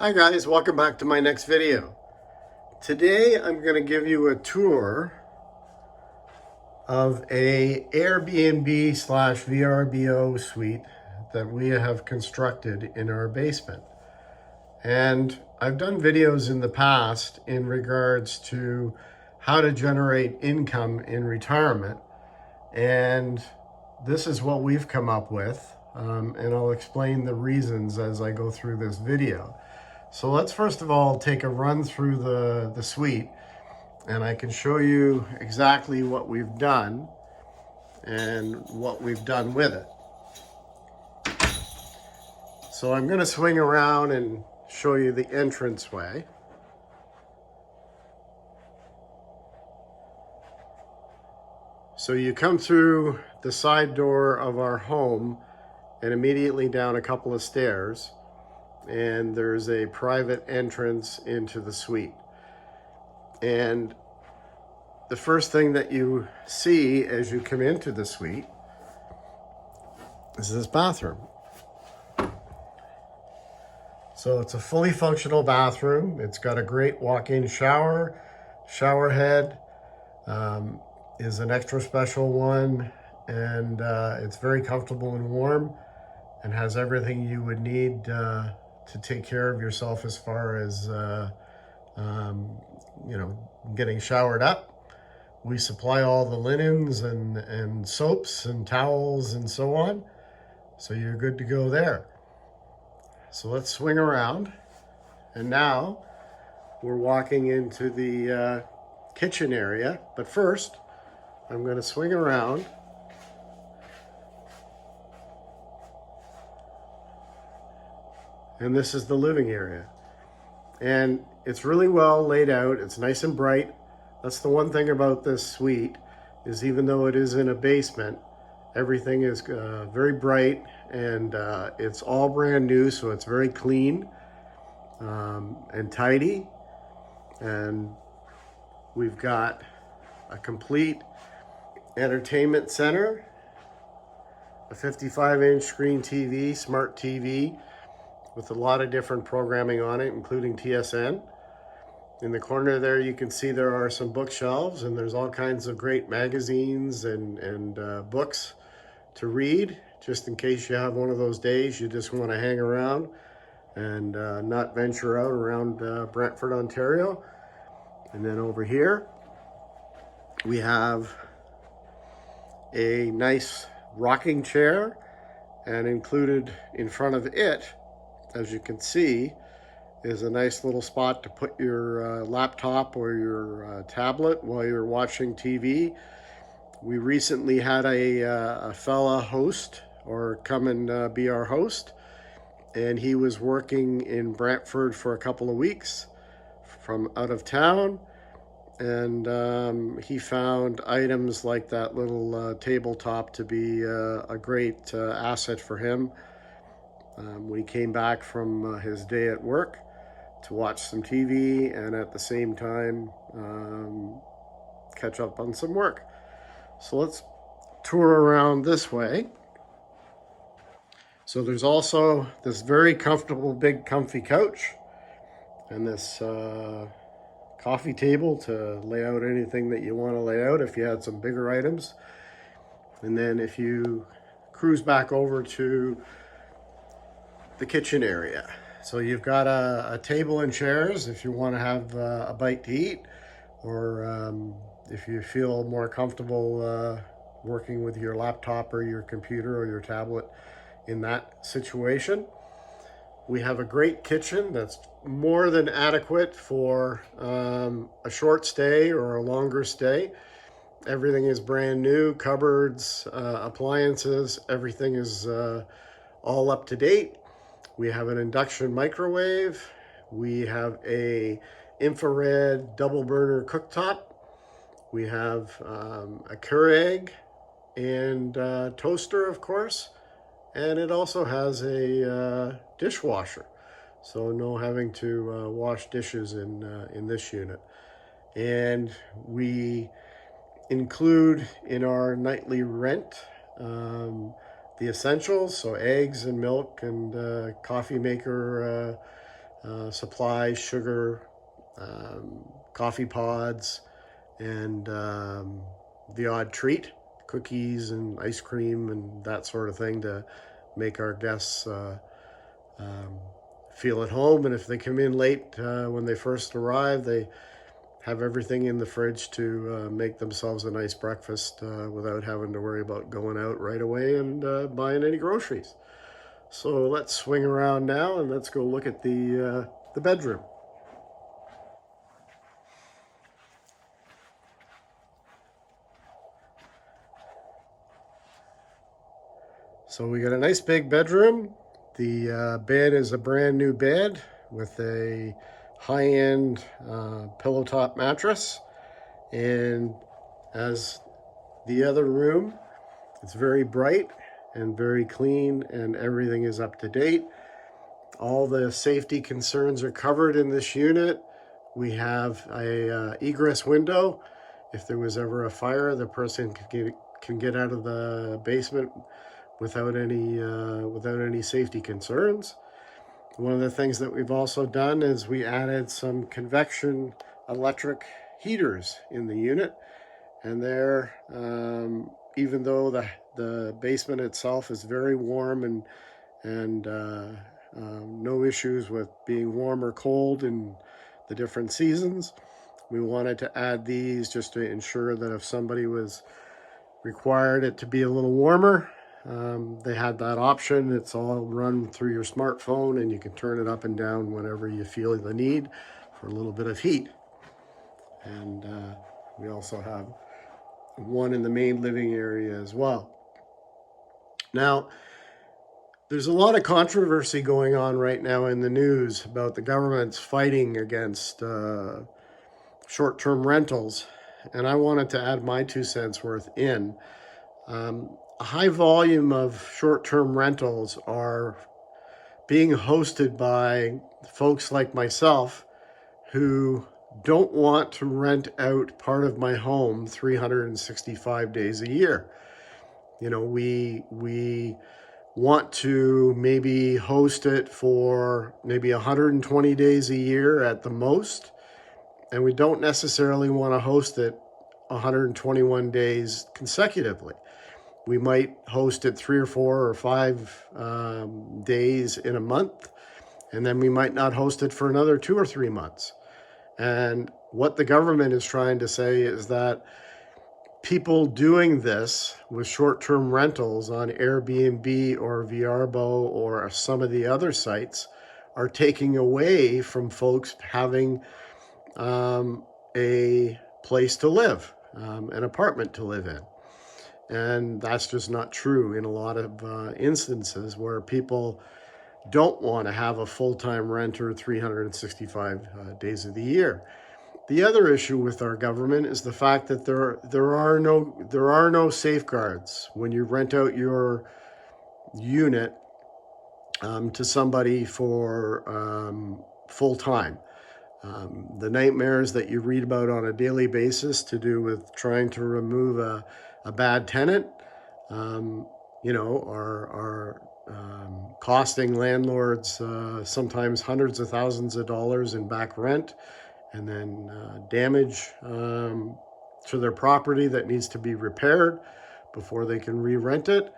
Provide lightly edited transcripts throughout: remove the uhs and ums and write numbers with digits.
Hi guys, welcome back to my next video. Today I'm going to give you a tour of a Airbnb slash VRBO suite that we have constructed in our basement. And I've done videos in the past in regards to how to generate income in retirement. And this is what we've come up with. And I'll explain the reasons as I go through this video. So let's first of all take a run through the suite, and I can show you exactly what we've done and what we've done with it. So I'm going to swing around and show you the entranceway. So you come through the side door of our home and immediately down a couple of stairs, and there's a private entrance into the suite. And the first thing that you see as you come into the suite is this bathroom. So it's a fully functional bathroom. It's got a great walk-in shower. Shower head is an extra special one, and it's very comfortable and warm and has everything you would need to take care of yourself as far as getting showered up. We supply all the linens and soaps and towels and so on, so you're good to go there. So let's swing around, and now we're walking into the kitchen area. But first, I'm going to swing around and this is the living area. And it's really well laid out. It's nice and bright. That's the one thing about this suite, is even though it is in a basement, everything is very bright, and it's all brand new, so it's very clean and tidy. And we've got a complete entertainment center, a 55-inch screen TV, smart TV, with a lot of different programming on it, including TSN. In the corner there, you can see there are some bookshelves, and there's all kinds of great magazines and books to read, just in case you have one of those days you just want to hang around and not venture out around Brantford, Ontario. And then over here, we have a nice rocking chair, and included in front of it, as you can see, is a nice little spot to put your laptop or your tablet while you're watching TV. We recently had a fella host, or come and be our host, and he was working in Brantford for a couple of weeks from out of town, and he found items like that little tabletop to be a great asset for him when he came back from his day at work, to watch some TV and at the same time catch up on some work. So let's tour around this way. So there's also this very comfortable, big, comfy couch, and this coffee table to lay out anything that you want to lay out if you had some bigger items. And then if you cruise back over to the kitchen area, so you've got a table and chairs if you want to have a bite to eat, or if you feel more comfortable working with your laptop or your computer or your tablet in that situation. We have a great kitchen that's more than adequate for a short stay or a longer stay. Everything is brand new, cupboards, appliances, everything is all up to date. We have an induction microwave. We have a infrared double burner cooktop. We have a Keurig and toaster, of course. And it also has a dishwasher, so no having to wash dishes in this unit. And we include in our nightly rent the essentials, so eggs and milk and coffee maker supplies, sugar, coffee pods, and the odd treat, cookies and ice cream and that sort of thing to make our guests um, feel at home. And if they come in late when they first arrive, they have everything in the fridge to make themselves a nice breakfast without having to worry about going out right away and buying any groceries. So let's swing around now and let's go look at the bedroom. So we got a nice big bedroom. The bed is a brand new bed with a high-end pillow top mattress. And as the other room, it's very bright and very clean, and everything is up to date. All the safety concerns are covered in this unit. We have a egress window. If there was ever a fire, the person can get out of the basement without any safety concerns. One of the things that we've also done is we added some convection electric heaters in the unit, and they're even though the basement itself is very warm and no issues with being warm or cold in the different seasons, we wanted to add these just to ensure that if somebody was required it to be a little warmer, they had that option. It's all run through your smartphone, and you can turn it up and down whenever you feel the need for a little bit of heat. And we also have one in the main living area as well. Now, there's a lot of controversy going on right now in the news about the government's fighting against short-term rentals, and I wanted to add my 2 cents worth in. A high volume of short-term rentals are being hosted by folks like myself who don't want to rent out part of my home 365 days a year. You know, we want to maybe host it for maybe 120 days a year at the most, and we don't necessarily want to host it 121 days consecutively. We might host it 3 or 4 or 5 days in a month, and then we might not host it for another 2 or 3 months. And what the government is trying to say is that people doing this with short-term rentals on Airbnb or Vrbo or some of the other sites are taking away from folks having a place to live, an apartment to live in. And that's just not true in a lot of instances where people don't want to have a full-time renter 365 days of the year. The other issue with our government is the fact that there are no safeguards when you rent out your unit to somebody for full time. The nightmares that you read about on a daily basis to do with trying to remove a bad tenant, are costing landlords sometimes hundreds of thousands of dollars in back rent, and then damage to their property that needs to be repaired before they can re-rent it.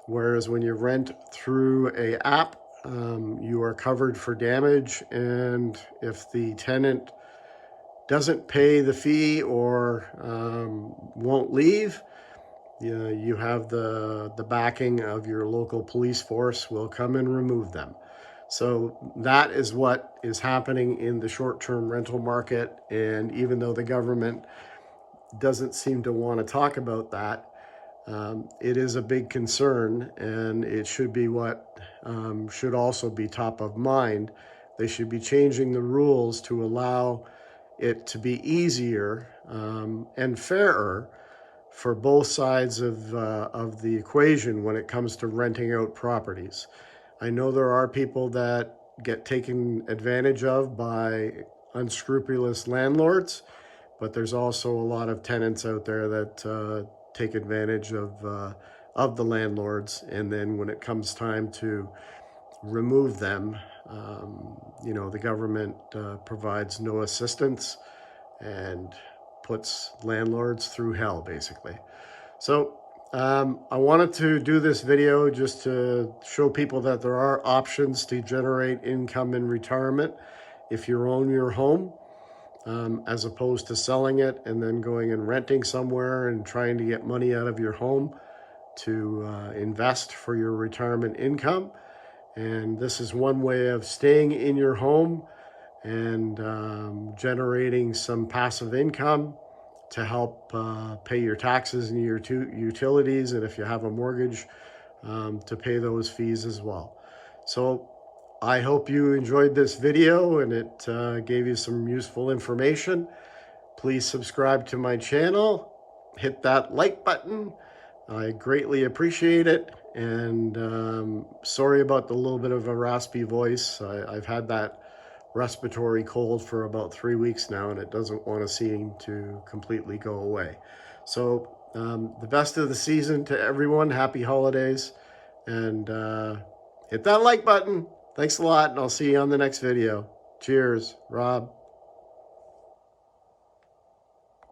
Whereas when you rent through an app, you are covered for damage, and if the tenant doesn't pay the fee or won't leave, you have the backing of your local police force will come and remove them. So that is what is happening in the short-term rental market. And even though the government doesn't seem to want to talk about that, it is a big concern, and it should be what should also be top of mind. They should be changing the rules to allow it to be easier and fairer for both sides of the equation when it comes to renting out properties. I know there are people that get taken advantage of by unscrupulous landlords, but there's also a lot of tenants out there that take advantage of the landlords, and then when it comes time to remove them, you know, the government provides no assistance and puts landlords through hell, basically. So I wanted to do this video just to show people that there are options to generate income in retirement if you own your home, as opposed to selling it and then going and renting somewhere and trying to get money out of your home to invest for your retirement income. And this is one way of staying in your home and generating some passive income to help pay your taxes and your utilities, and if you have a mortgage, to pay those fees as well. So I hope you enjoyed this video and it gave you some useful information. Please subscribe to my channel, hit that like button. I greatly appreciate it. And sorry about the little bit of a raspy voice. I've had that respiratory cold for about 3 weeks now, and it doesn't want to seem to completely go away. So the best of the season to everyone. Happy holidays, and hit that like button. Thanks a lot, and I'll see you on the next video. Cheers, Rob.